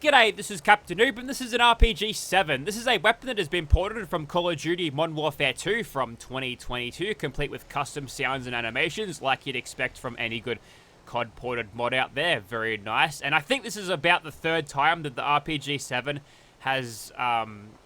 G'day, this is Captainoob, and this is an RPG-7. This is a weapon that has been ported from Call of Duty Modern Warfare 2 from 2022, complete with custom sounds and animations like you'd expect from any good COD ported mod out there. Very nice. And I think this is about the third time that the RPG-7 has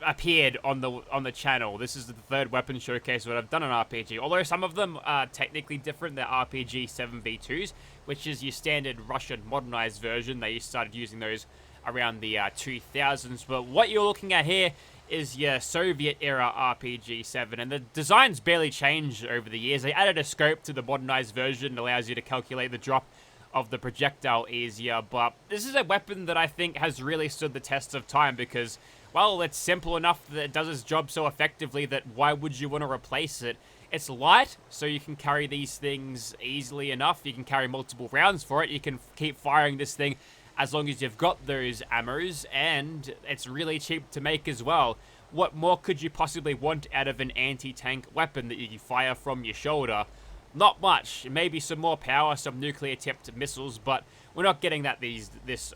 appeared on the channel. This is the third weapon showcase that I've done on RPG. Although some of them are technically different, they're RPG-7 V2s, which is your standard Russian modernized version. They started using those around the 2000s. But what you're looking at here is your Soviet-era RPG-7, and the designs barely changed over the years. They added a scope to the modernized version that allows you to calculate the drop of the projectile easier, but this is a weapon that I think has really stood the test of time because, well, it's simple enough that it does its job so effectively that why would you want to replace it? It's light, so you can carry these things easily enough. You can carry multiple rounds for it. You can keep firing this thing as long as you've got those ammos, and it's really cheap to make as well. What more could you possibly want out of an anti-tank weapon that you can fire from your shoulder? Not much. Maybe some more power, some nuclear-tipped missiles, but we're not getting that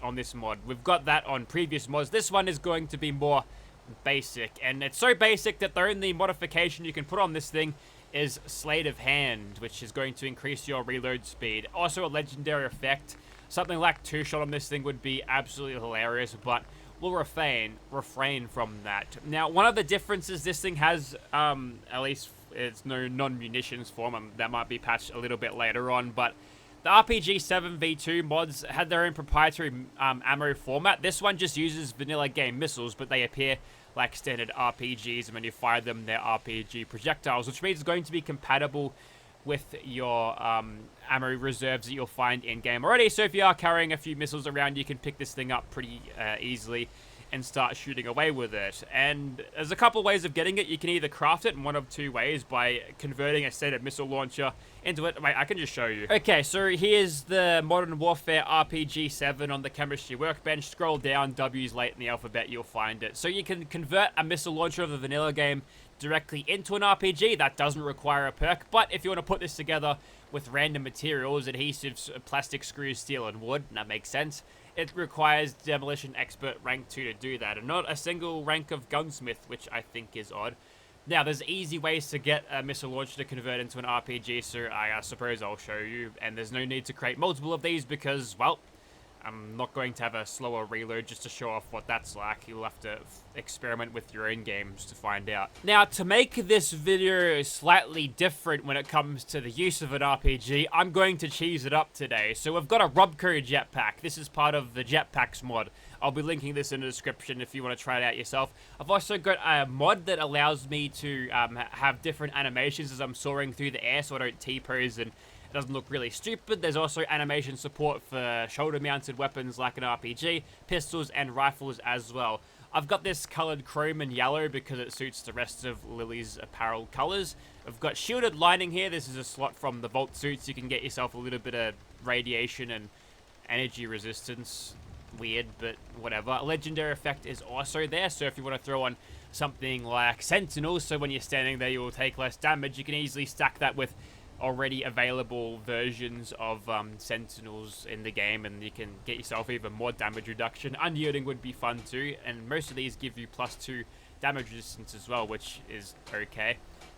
on this mod. We've got that on previous mods. This one is going to be more basic, and it's so basic that the only modification you can put on this thing is Sleight of Hand, which is going to increase your reload speed. Also a legendary effect. Something like two-shot on this thing would be absolutely hilarious, but we'll refrain from that. Now, one of the differences this thing has, at least it's no non-munitions form, and that might be patched a little bit later on, but the RPG-7 V2 mods had their own proprietary ammo format. This one just uses vanilla game missiles, but they appear like standard RPGs, and when you fire them, they're RPG projectiles, which means it's going to be compatible with your ammo reserves that you'll find in-game already. So if you are carrying a few missiles around, you can pick this thing up pretty easily and start shooting away with it. And there's a couple ways of getting it. You can either craft it in one of two ways by converting a standard missile launcher into it. Wait, I can just show you. Okay, so here's the Modern Warfare RPG-7 on the chemistry workbench. Scroll down, W's late in the alphabet, you'll find it. So you can convert a missile launcher of the vanilla game directly into an RPG. That doesn't require a perk, but if you want to put this together with random materials, adhesives, plastic screws, steel, and wood, that makes sense, it requires Demolition Expert rank 2 to do that, and not a single rank of Gunsmith, which I think is odd. Now, there's easy ways to get a missile launcher to convert into an RPG, so I suppose I'll show you, and there's no need to create multiple of these because, well, I'm not going to have a slower reload just to show off what that's like. You'll have to experiment with your own games to find out. Now, to make this video slightly different when it comes to the use of an RPG, I'm going to cheese it up today. So we've got a Robco jetpack. This is part of the Jetpacks mod. I'll be linking this in the description if you want to try it out yourself. I've also got a mod that allows me to have different animations as I'm soaring through the air so I don't T-pose and it doesn't look really stupid. There's also animation support for shoulder-mounted weapons like an RPG, pistols, and rifles as well. I've got this colored chrome and yellow because it suits the rest of Lily's apparel colors. I've got shielded lining here. This is a slot from the Vault suits. You can get yourself a little bit of radiation and energy resistance. Weird, but whatever. A legendary effect is also there, so if you want to throw on something like Sentinel, so when you're standing there you will take less damage, you can easily stack that with already available versions of Sentinels in the game, and you can get yourself even more damage reduction. Unyielding would be fun too, and most of these give you +2 damage resistance as well, which is okay.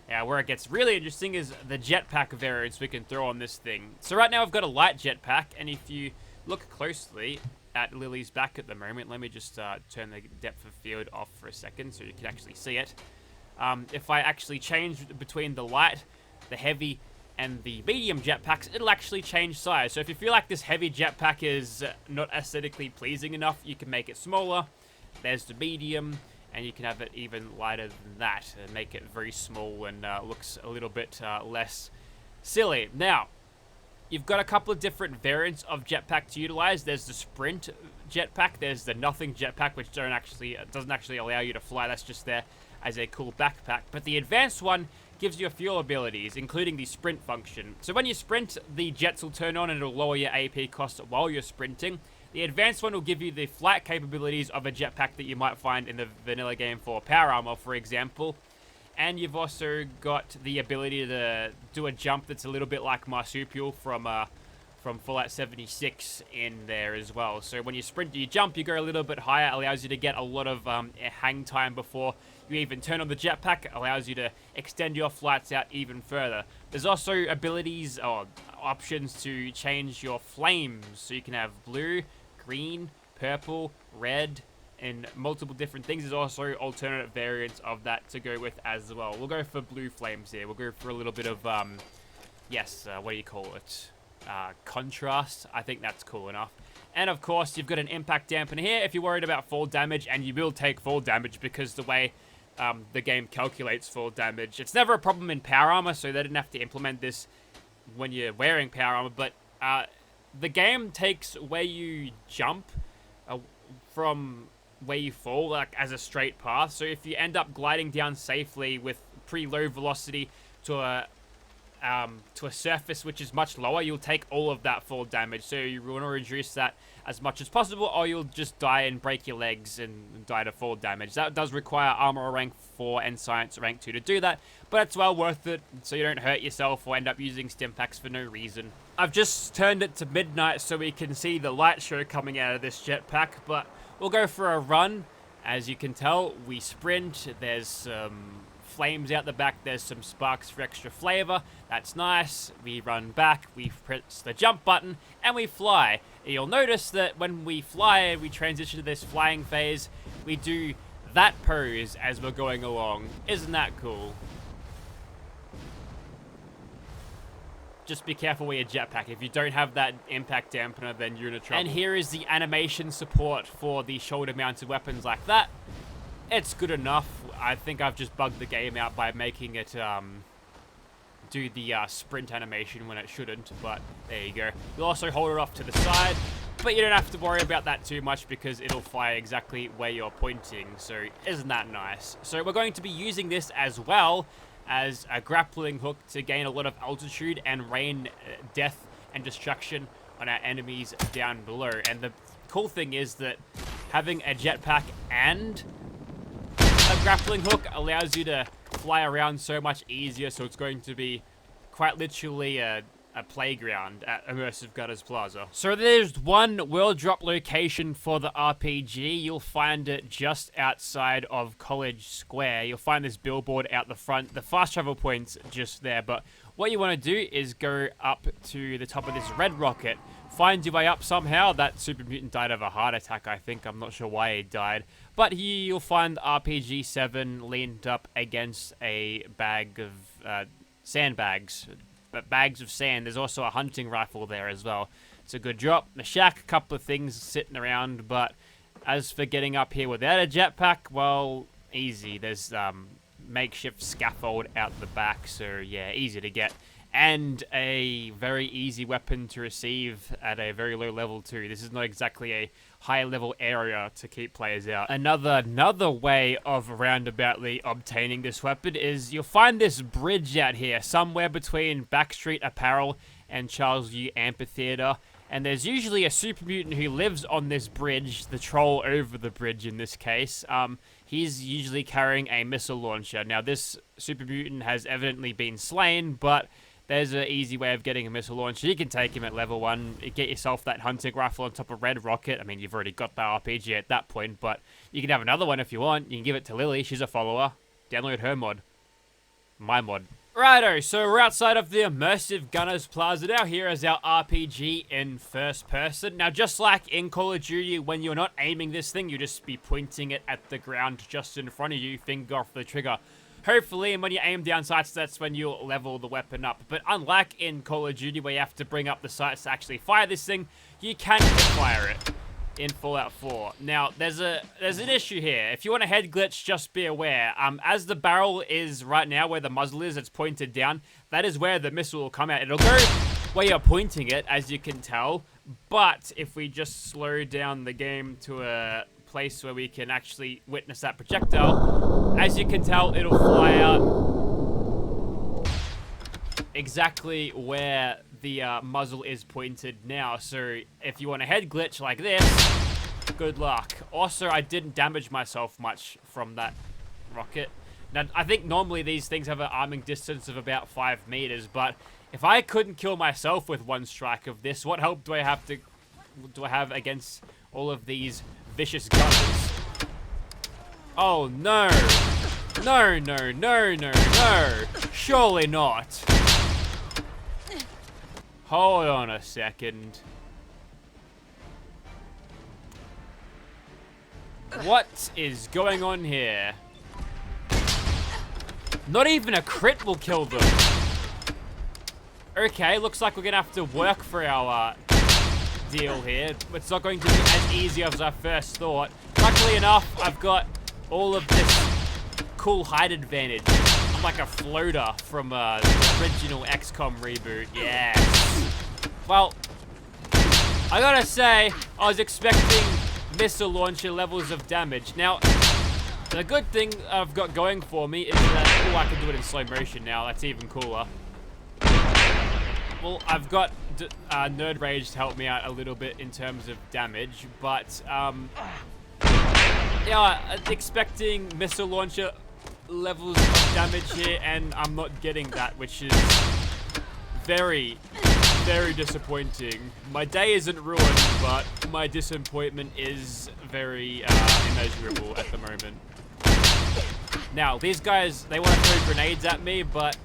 Now, where it gets really interesting is the jetpack variants we can throw on this thing. So right now I've got a light jetpack, and if you look closely at Lily's back at the moment, let me just turn the depth of field off for a second so you can actually see it. If I actually change between the light, the heavy, and the medium jetpacks, it'll actually change size. So if you feel like this heavy jetpack is not aesthetically pleasing enough, you can make it smaller. There's the medium, and you can have it even lighter than that and make it very small and looks a little bit less silly. Now, you've got a couple of different variants of jetpack to utilize. There's the sprint jetpack, there's the nothing jetpack, which doesn't actually allow you to fly. That's just there as a cool backpack. But the advanced one gives you a few abilities, including the sprint function. So when you sprint, the jets will turn on and it'll lower your AP cost while you're sprinting. The advanced one will give you the flight capabilities of a jetpack that you might find in the vanilla game for power armor, for example. And you've also got the ability to do a jump that's a little bit like Marsupial from from Fallout 76 in there as well. So when you sprint, you jump, you go a little bit higher, allows you to get a lot of hang time before you even turn on the jetpack, allows you to extend your flights out even further. There's also abilities or options to change your flames, so you can have blue, green, purple, red, and multiple different things. There's also alternate variants of that to go with as well. We'll go for blue flames here. We'll go for a little bit of, what do you call it? Contrast. I think that's cool enough. And of course, you've got an impact dampener here if you're worried about fall damage, and you will take fall damage because the way the game calculates fall damage. It's never a problem in power armor, so they didn't have to implement this when you're wearing power armor, but the game takes where you jump from where you fall, like as a straight path. So if you end up gliding down safely with pretty low velocity to a surface which is much lower, you'll take all of that fall damage. So you want to reduce that as much as possible, or you'll just die and break your legs and die to fall damage. That does require armor rank 4 and science rank 2 to do that, but it's well worth it so you don't hurt yourself or end up using stim packs for no reason. I've just turned it to midnight so we can see the light show coming out of this jetpack, but we'll go for a run. As you can tell, we sprint. There's some flames out the back. There's some sparks for extra flavor. That's nice. We run back. We press the jump button and we fly. You'll notice that when we fly, we transition to this flying phase. We do that pose as we're going along. Isn't that cool? Just be careful with your jetpack. If you don't have that impact dampener, then you're in trouble. And here is the animation support for the shoulder-mounted weapons like that. It's good enough. I think I've just bugged the game out by making it do the sprint animation when it shouldn't, but there you go. You'll also hold it off to the side, but you don't have to worry about that too much because it'll fly exactly where you're pointing, so isn't that nice? So we're going to be using this as well as a grappling hook to gain a lot of altitude and rain death and destruction on our enemies down below. And the cool thing is that having a jetpack and a grappling hook allows you to fly around so much easier, so it's going to be quite literally a playground at Immersive Gunners Plaza. So there's one world drop location for the RPG. You'll find it just outside of College Square. You'll find this billboard out the front. The fast travel point's just there, but what you want to do is go up to the top of this red rocket, find your way up somehow. That super mutant died of a heart attack, I think. I'm not sure why he died. But here you'll find RPG-7 leaned up against a bag of sandbags. But bags of sand. There's also a hunting rifle there as well. It's a good drop. The shack, a couple of things sitting around, but as for getting up here without a jetpack, well, easy. There's makeshift scaffold out the back, so yeah, easy to get. And a very easy weapon to receive at a very low level too. This is not exactly a high level area to keep players out. Another way of roundaboutly obtaining this weapon is you'll find this bridge out here somewhere between Backstreet Apparel and Charles View Amphitheater. And there's usually a super mutant who lives on this bridge, the troll over the bridge in this case. He's usually carrying a missile launcher. Now this super mutant has evidently been slain, but there's an easy way of getting a missile launcher. You can take him at level 1, get yourself that hunting rifle on top of Red Rocket. I mean, you've already got the RPG at that point, but you can have another one if you want. You can give it to Lily, she's a follower. Download her mod. My mod. Righto, so we're outside of the Immersive Gunners Plaza now. Here is our RPG in first person. Now, just like in Call of Duty, when you're not aiming this thing, you just be pointing it at the ground just in front of you, finger off the trigger. Hopefully, and when you aim down sights, that's when you'll level the weapon up. But unlike in Call of Duty, where you have to bring up the sights to actually fire this thing, you can fire it in Fallout 4. Now, there's an issue here. If you want a head glitch, just be aware. As the barrel is right now, where the muzzle is, it's pointed down. That is where the missile will come out. It'll go where you're pointing it, as you can tell. But if we just slow down the game to a place where we can actually witness that projectile, as you can tell, it'll fly out exactly where the muzzle is pointed now. So if you want a head glitch like this, good luck. Also, I didn't damage myself much from that rocket. Now, I think normally these things have an arming distance of about 5 meters, but If I couldn't kill myself with one strike of this, what hope do I have against all of these vicious gunners? Oh no. No, no, no, no, no. Surely not. Hold on a second. What is going on here? Not even a crit will kill them. Okay, looks like we're gonna have to work for our deal here. It's not going to be as easy as I first thought. Luckily enough, I've got all of this cool height advantage. I'm like a floater from the original XCOM reboot. Yes. Well, I gotta say, I was expecting missile launcher levels of damage. Now, the good thing I've got going for me is that, oh, I can do it in slow motion now. That's even cooler. Well, I've got Nerd Rage to help me out a little bit in terms of damage, but yeah, expecting missile launcher levels of damage here, and I'm not getting that, which is very, very disappointing. My day isn't ruined, but my disappointment is very immeasurable at the moment. Now, these guys, they want to throw grenades at me, but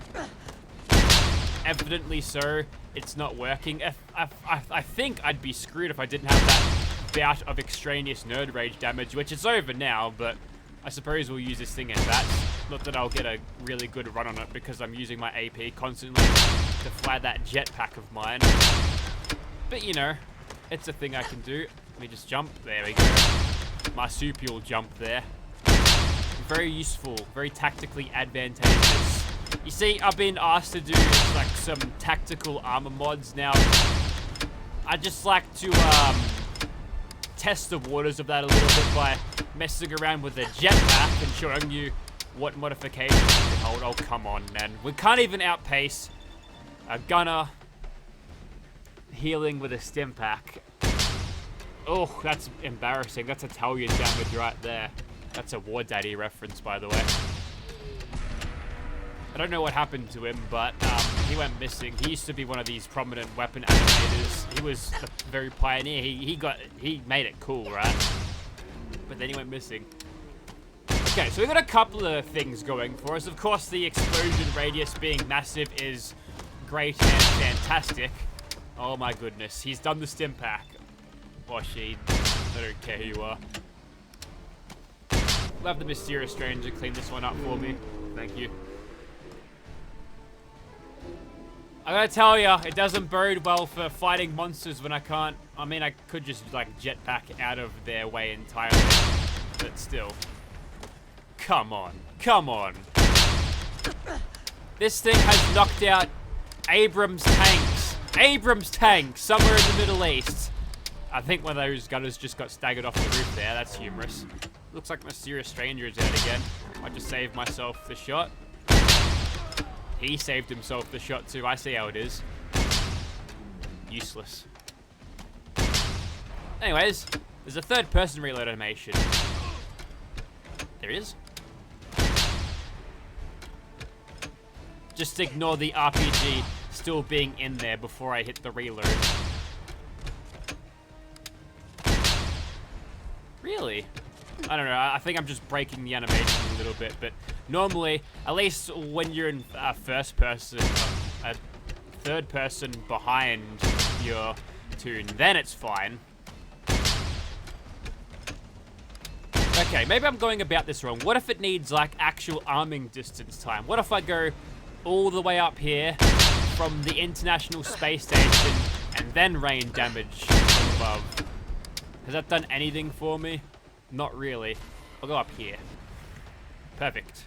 evidently so, it's not working. I think I'd be screwed if I didn't have that bout of extraneous Nerd Rage damage, which is over now, but I suppose we'll use this thing in bats. Not that I'll get a really good run on it because I'm using my AP constantly to fly that jetpack of mine. But you know, it's a thing I can do. Let me just jump. There we go. Marsupial jump there. Very useful, very tactically advantageous. You see, I've been asked to do like some tactical armor mods now. I just like to test the waters of that a little bit by messing around with a jetpack and showing you what modifications you can hold. Oh, come on, man. We can't even outpace a gunner healing with a stim pack. Oh, that's embarrassing. That's Italian damage right there. That's a War Daddy reference, by the way. I don't know what happened to him, but he went missing. He used to be one of these prominent weapon animators. He was a very pioneer. He made it cool, right? But then he went missing. Okay, so we've got a couple of things going for us. Of course, the explosion radius being massive is great and fantastic. Oh my goodness, he's done the stim pack. Or she. I don't care who you are. We'll have the mysterious stranger clean this one up for me. Thank you. I gotta tell ya, it doesn't bode well for fighting monsters when I can't. I mean, I could just like jetpack out of their way entirely, but still. Come on, come on. This thing has knocked out Abrams tanks. Abrams tanks somewhere in the Middle East. I think one of those gunners just got staggered off the roof there. That's humorous. Looks like Mysterious Stranger is out again. I just saved myself the shot. He saved himself the shot too. I see how it is. Useless. Anyways, there's a third person reload animation. There is. Just ignore the RPG still being in there before I hit the reload. Really? I don't know. I think I'm just breaking the animation a little bit, but normally, at least when you're in first person, third person behind your tune, then it's fine. Okay, maybe I'm going about this wrong. What if it needs like actual arming distance time? What if I go all the way up here from the International Space Station and then rain damage from above? Has that done anything for me? Not really. I'll go up here. Perfect.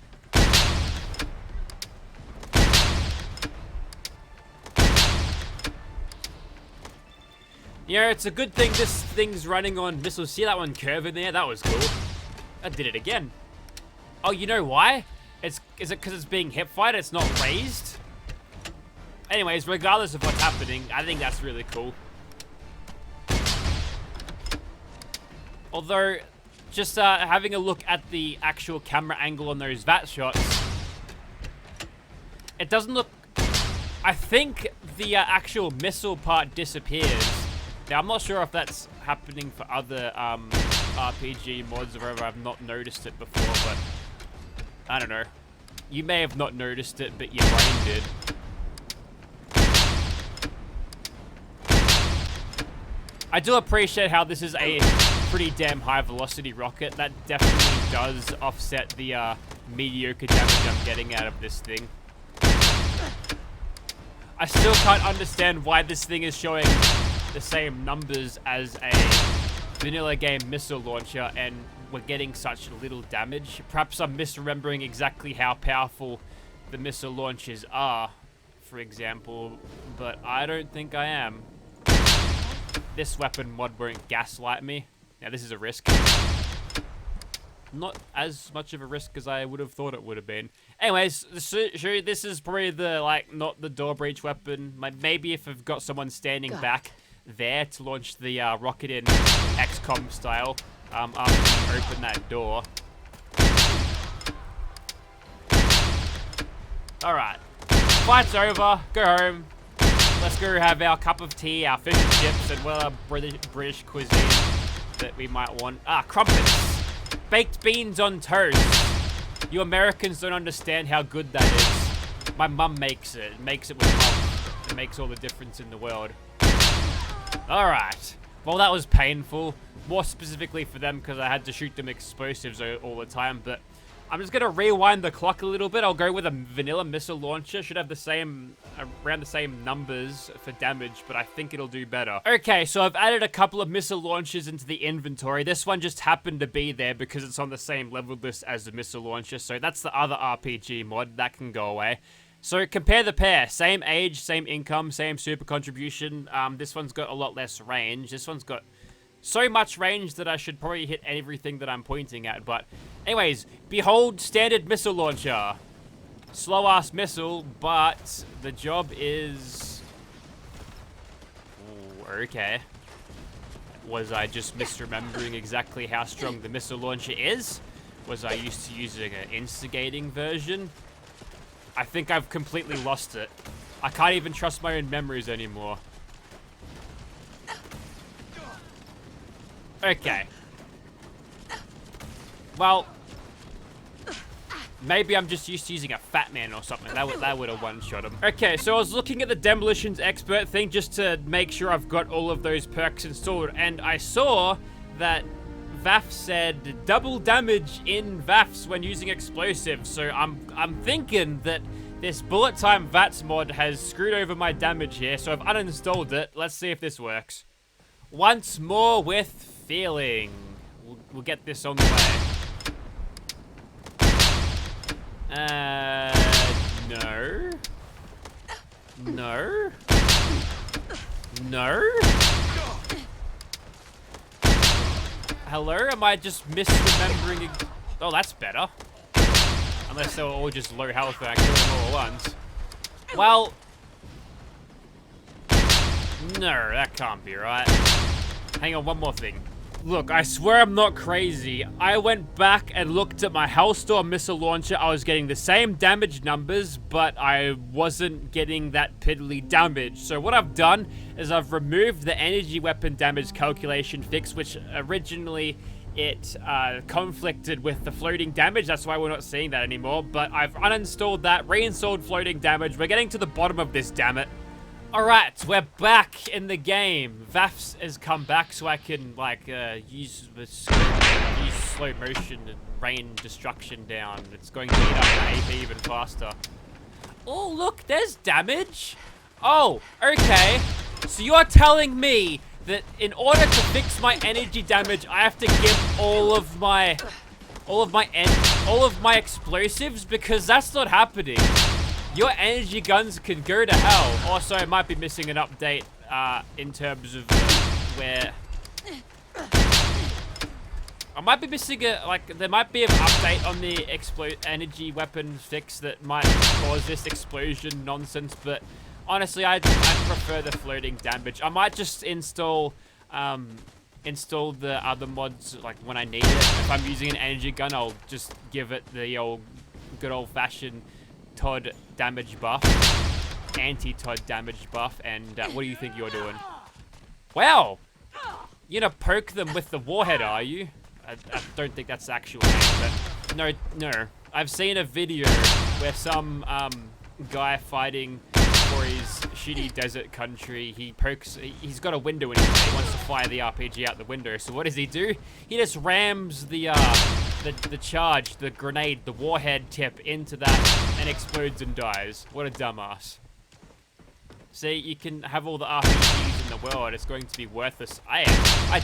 You know, it's a good thing this thing's running on missiles. See that one curve in there? That was cool. I did it again. Oh, you know why? Is it because it's being hip-fired? It's not raised? Anyways, regardless of what's happening, I think that's really cool. Although, just having a look at the actual camera angle on those VAT shots, it doesn't look I think the actual missile part disappears. Now, I'm not sure if that's happening for other RPG mods or whatever. I've not noticed it before, but I don't know. You may have not noticed it, but your brain did. I do appreciate how this is a pretty damn high velocity rocket. That definitely does offset the mediocre damage I'm getting out of this thing. I still can't understand why this thing is showing the same numbers as a vanilla game missile launcher and we're getting such little damage. Perhaps I'm misremembering exactly how powerful the missile launchers are, for example, but I don't think I am. This weapon mod won't gaslight me. Now this is a risk. Not as much of a risk as I would have thought it would have been. Anyways, sure, this is probably the, like, not the door breach weapon. Maybe if I've got someone standing back there to launch the rocket in XCOM style, after you open that door. Alright. Fight's over. Go home. Let's go have our cup of tea, our fish and chips, and well, our British cuisine that we might want. Ah, crumpets. Baked beans on toast. You Americans don't understand how good that is. My mum makes it. Makes it with mum. It makes all the difference in the world. Alright. Well, that was painful. More specifically for them because I had to shoot them explosives all the time. But I'm just going to rewind the clock a little bit. I'll go with a vanilla missile launcher. Should have the same, around the same numbers for damage, but I think it'll do better. Okay, so I've added a couple of missile launchers into the inventory. This one just happened to be there because it's on the same level list as the missile launcher. So that's the other RPG mod. That can go away. So compare the pair. Same age, same income, same super contribution. This one's got a lot less range. This one's got so much range that I should probably hit everything that I'm pointing at. But anyways, behold standard missile launcher. Slow-ass missile, but the job is... Ooh, okay. Was I just misremembering exactly how strong the missile launcher is? Was I used to using an instigating version? I think I've completely lost it. I can't even trust my own memories anymore. Okay. Well, maybe I'm just used to using a fat man or something. That would have one-shot him. Okay, so I was looking at the Demolitions Expert thing just to make sure I've got all of those perks installed, and I saw that VAF said double damage in VAFs when using explosives. So I'm thinking that this bullet time VATS mod has screwed over my damage here. So I've uninstalled it. Let's see if this works. Once more with feeling. We'll get this on the way. No. No. No. Hello? Am I just misremembering? Oh, that's better. Unless they were all just low health and I killed them all at once. Well... No, that can't be right. Hang on, one more thing. Look, I swear I'm not crazy. I went back and looked at my Hellstorm missile launcher. I was getting the same damage numbers, but I wasn't getting that piddly damage. So what I've done is I've removed the energy weapon damage calculation fix, which originally it conflicted with the floating damage. That's why we're not seeing that anymore. But I've uninstalled that, reinstalled floating damage. We're getting to the bottom of this, damn it. Alright, we're back in the game. VAFs has come back so I can, like, use slow motion and rain destruction down. It's going to eat up the AP even faster. Oh, look, there's damage. Oh, okay. So you're telling me that in order to fix my energy damage, I have to give all of my explosives? Because that's not happening. Your energy guns can go to hell. Also, I might be missing an update in terms of where... I might be missing a, like, there might be an update on the energy weapon fix that might cause this explosion nonsense, but honestly, I prefer the floating damage. I might just install the other mods, like, when I need it. If I'm using an energy gun, I'll just give it the good old-fashioned Todd damage buff. anti-Todd damage buff, and what do you think you're doing? Wow! You're gonna poke them with the warhead, are you? I don't think that's the actual name, but no. I've seen a video where some guy fighting for his shitty desert country, he's got a window in his head. He wants to fire the RPG out the window. So what does he do? He just rams the charge, the grenade, the warhead tip into that and explodes and dies. What a dumbass. See, you can have all the RPGs in the world, it's going to be worthless. I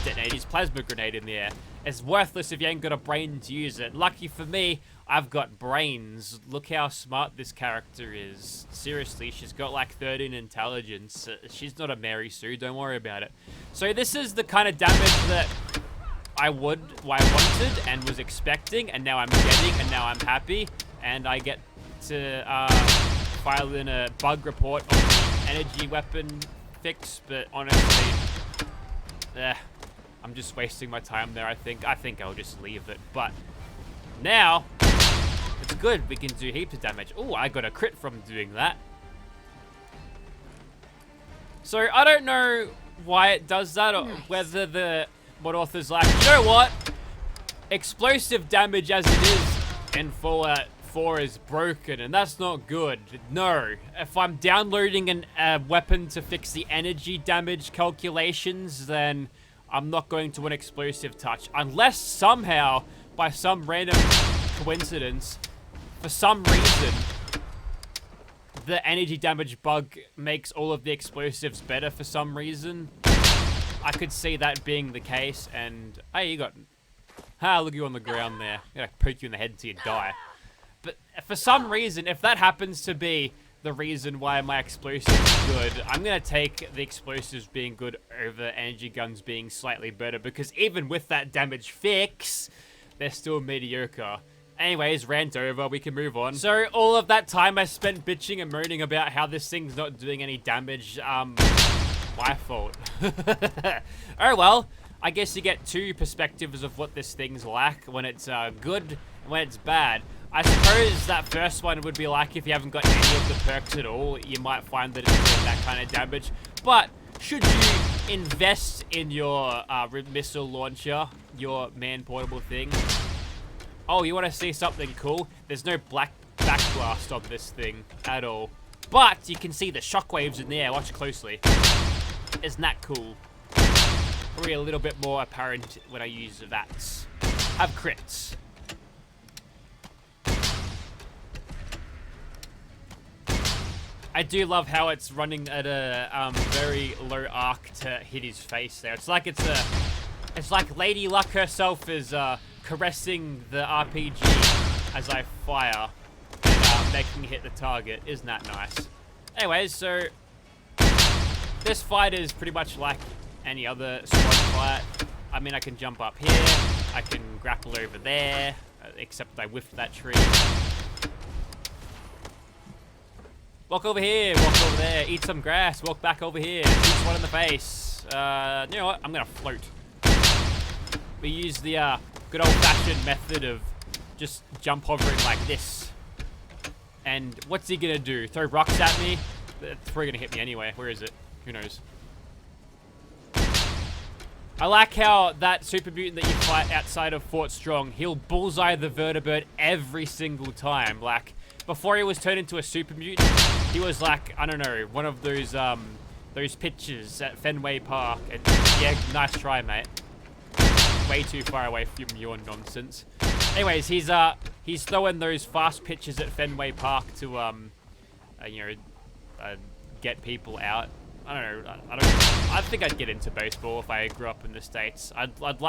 detonated his plasma grenade in the air. It's worthless if you ain't got a brain to use it. Lucky for me, I've got brains. Look how smart this character is. Seriously, she's got like 13 intelligence. She's not a Mary Sue, don't worry about it. So this is the kind of damage that I wanted and was expecting, and now I'm getting, and now I'm happy. And I get to file in a bug report on the energy weapon fix, but honestly, I'm just wasting my time there, I think. I think I'll just leave it, but now, it's good. We can do heaps of damage. Oh, I got a crit from doing that. So, I don't know why it does that, or whether the mod author's like, you know what? Explosive damage as it is in Fallout 4 is broken, and that's not good. No. If I'm downloading a weapon to fix the energy damage calculations, then I'm not going to an explosive touch. Unless somehow, by some random coincidence, for some reason, the energy damage bug makes all of the explosives better for some reason. I could see that being the case, and hey, you got... look at you on the ground there. I'm gonna poke you in the head until you die. But for some reason, if that happens to be the reason why my explosives are good, I'm going to take the explosives being good over energy guns being slightly better, because even with that damage fix, they're still mediocre. Anyways, rant over, we can move on. So all of that time I spent bitching and moaning about how this thing's not doing any damage, my fault. Oh well, I guess you get two perspectives of what this thing's like, when it's good and when it's bad. I suppose that first one would be like if you haven't got any of the perks at all, you might find that it's doing that kind of damage. But should you invest in your missile launcher, your man-portable thing? Oh, you want to see something cool? There's no black backblast on this thing at all. But you can see the shockwaves in the air. Watch closely. Isn't that cool? Probably a little bit more apparent when I use VATs. Have crits. I do love how it's running at a very low arc to hit his face there. It's like Lady Luck herself is caressing the RPG as I fire and making it hit the target. Isn't that nice? Anyways, so this fight is pretty much like any other squad fight. I mean, I can jump up here, I can grapple over there, except I whiffed that tree. Walk over here, walk over there, eat some grass, walk back over here, shoot one in the face. You know what? I'm gonna float. We use the good old-fashioned method of just jump hovering like this. And what's he gonna do? Throw rocks at me? It's probably gonna hit me anyway. Where is it? Who knows? I like how that super mutant that you fight outside of Fort Strong, he'll bullseye the vertibird every single time. Like, before he was turned into a super mutant, he was like, I don't know, one of those pitches at Fenway Park. And yeah, nice try, mate. Way too far away from your nonsense. Anyways, he's throwing those fast pitches at Fenway Park to get people out. I don't know. I think I'd get into baseball if I grew up in the States. I'd like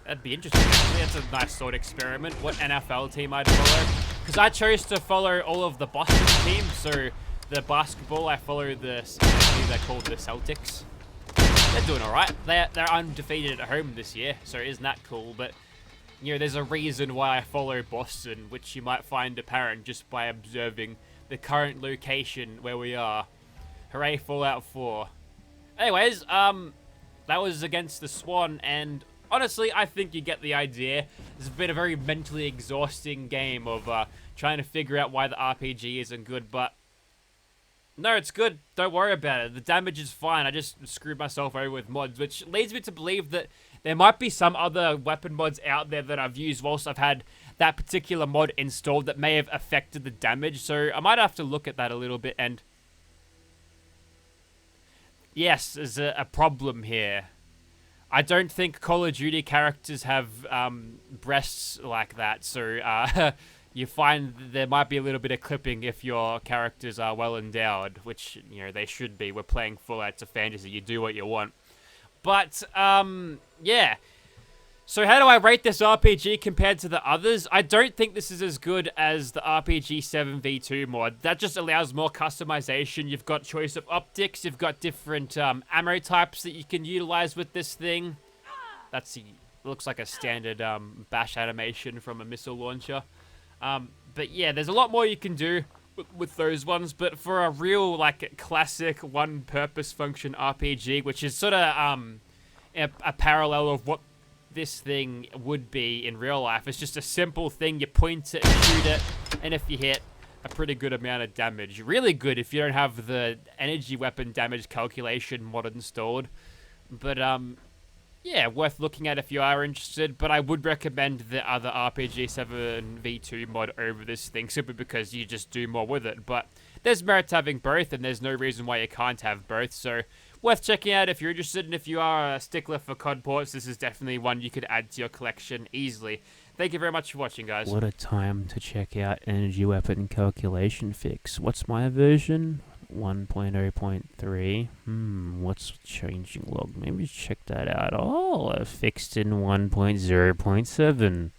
that'd be interesting, actually. That's a nice thought experiment. What NFL team I'd follow? Because I chose to follow all of the Boston teams. So the basketball, I follow I believe they're called the Celtics. They're doing all right. They're undefeated at home this year. So isn't that cool? But you know, there's a reason why I follow Boston, which you might find apparent just by observing the current location where we are. Hooray, Fallout 4. Anyways, that was against the Swan, and honestly, I think you get the idea. It's been a very mentally exhausting game of trying to figure out why the RPG isn't good, but no, it's good. Don't worry about it. The damage is fine. I just screwed myself over with mods, which leads me to believe that there might be some other weapon mods out there that I've used whilst I've had that particular mod installed that may have affected the damage. So I might have to look at that a little bit. And yes, there's a problem here. I don't think Call of Duty characters have breasts like that. So you find there might be a little bit of clipping if your characters are well endowed, which, you know, they should be. We're playing Fallout. It's a fantasy. You do what you want. But, yeah. So how do I rate this RPG compared to the others? I don't think this is as good as the RPG-7 V2 mod. That just allows more customization. You've got choice of optics. You've got different ammo types that you can utilize with this thing. Looks like a standard bash animation from a missile launcher. But yeah, there's a lot more you can do with those ones. But for a real, like, classic one-purpose function RPG, which is sort of a parallel of what this thing would be in real life. It's just a simple thing. You point it, shoot it, and if you hit a pretty good amount of damage. Really good if you don't have the energy weapon damage calculation mod installed. But, yeah, worth looking at if you are interested. But I would recommend the other RPG-7 V2 mod over this thing, simply because you just do more with it. But there's merit to having both, and there's no reason why you can't have both. So worth checking out if you're interested, and if you are a stickler for COD ports, this is definitely one you could add to your collection easily. Thank you very much for watching, guys. What a time to check out energy weapon calculation fix. What's my version? 1.0.3. What's changing log? Maybe check that out. Oh, I fixed in 1.0.7.